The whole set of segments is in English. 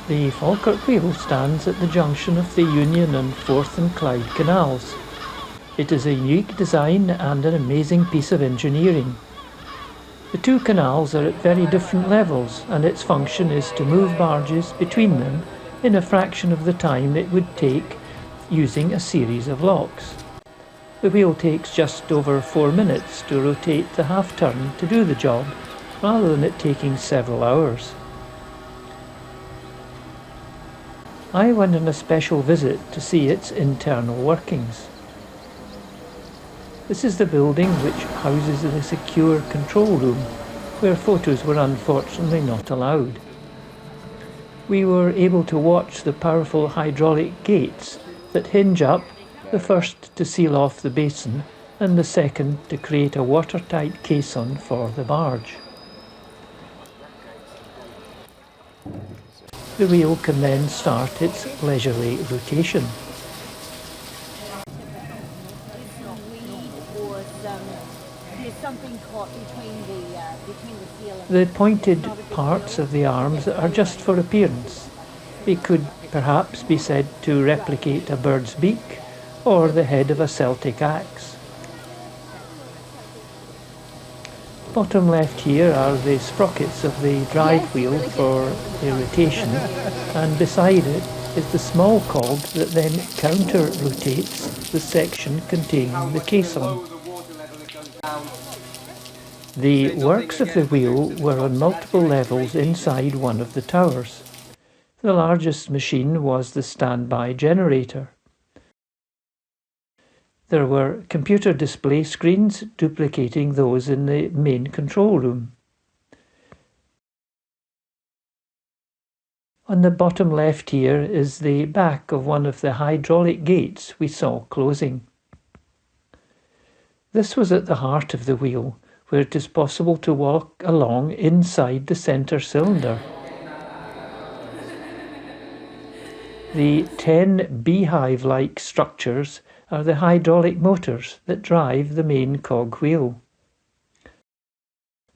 The Falkirk Wheel stands at the junction of the Union and Forth and Clyde Canals. It is a unique design and an amazing piece of engineering. The two canals are at very different levels, and its function is to move barges between them in a fraction of the time it would take using a series of locks. The wheel takes just over 4 minutes to rotate the half-turn to do the job, rather than it taking several hours. I went on a special visit to see its internal workings. This is the building which houses the secure control room, where photos were unfortunately not allowed. We were able to watch the powerful hydraulic gates that hinge up, the first to seal off the basin and the second to create a watertight caisson for the barge. The wheel can then start its leisurely rotation. The pointed parts of the arms are just for appearance. They could perhaps be said to replicate a bird's beak or the head of a Celtic axe. Bottom left here are the sprockets of the drive wheel for the rotation, and beside it is the small cog that then counter-rotates the section containing the caisson. The works of the wheel were on multiple levels inside one of the towers. The largest machine was the standby generator. There were computer display screens duplicating those in the main control room. On the bottom left here is the back of one of the hydraulic gates we saw closing. This was at the heart of the wheel, where it is possible to walk along inside the centre cylinder. The 10 beehive-like structures are the hydraulic motors that drive the main cog wheel.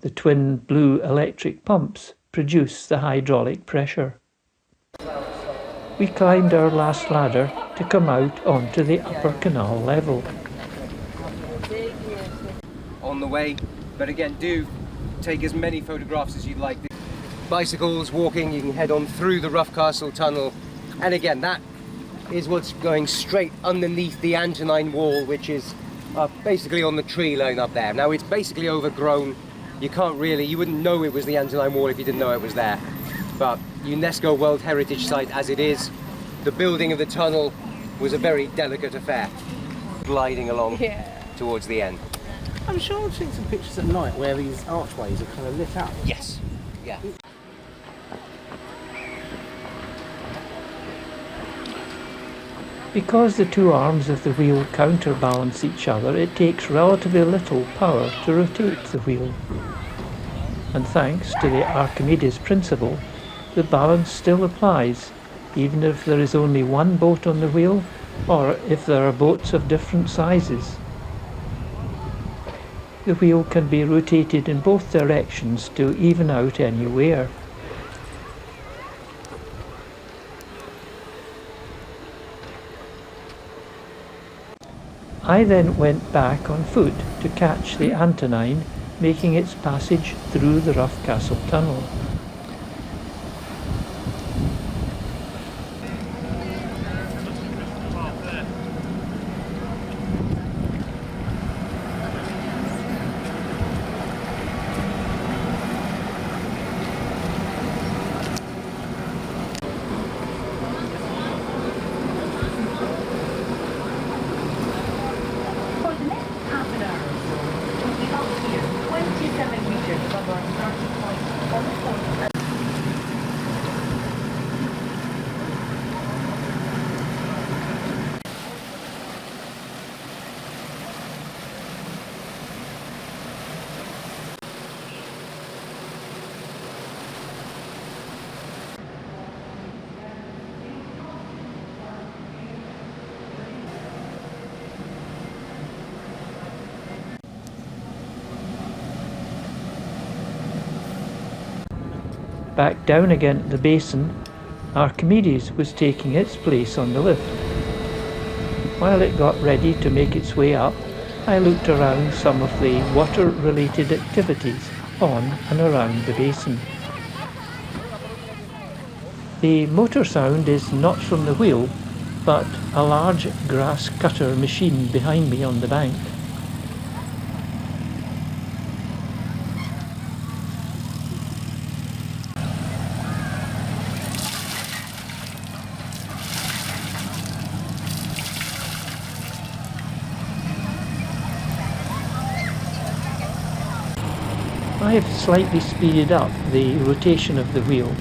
The twin blue electric pumps produce the hydraulic pressure. We climbed our last ladder to come out onto the upper canal level. On the way, but again, do take as many photographs as you'd like. Bicycles, walking, you can head on through the Rough Castle tunnel, and again, that is what's going straight underneath the Antonine wall, which is basically on the tree line up there. Now it's basically overgrown. You wouldn't know it was the Antonine wall if you didn't know it was there. But UNESCO World Heritage Site as it is, the building of the tunnel was a very delicate affair. Gliding along towards the end. I'm sure I've seen some pictures at night where these archways are kind of lit up. Yes. Yeah. Because the two arms of the wheel counterbalance each other, it takes relatively little power to rotate the wheel. And thanks to the Archimedes principle, the balance still applies, even if there is only one boat on the wheel, or if there are boats of different sizes. The wheel can be rotated in both directions to even out any wear. I then went back on foot to catch the Antonine making its passage through the Rough Castle tunnel. Back down again at the basin, Archimedes was taking its place on the lift. While it got ready to make its way up, I looked around some of the water-related activities on and around the basin. The motor sound is not from the wheel, but a large grass cutter machine behind me on the bank. I have slightly speeded up the rotation of the wheel.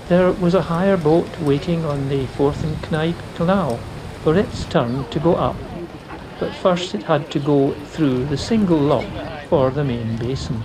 There was a hire boat waiting on the Forth and Clyde Canal for its turn to go up, but first it had to go through the single lock for the main basin.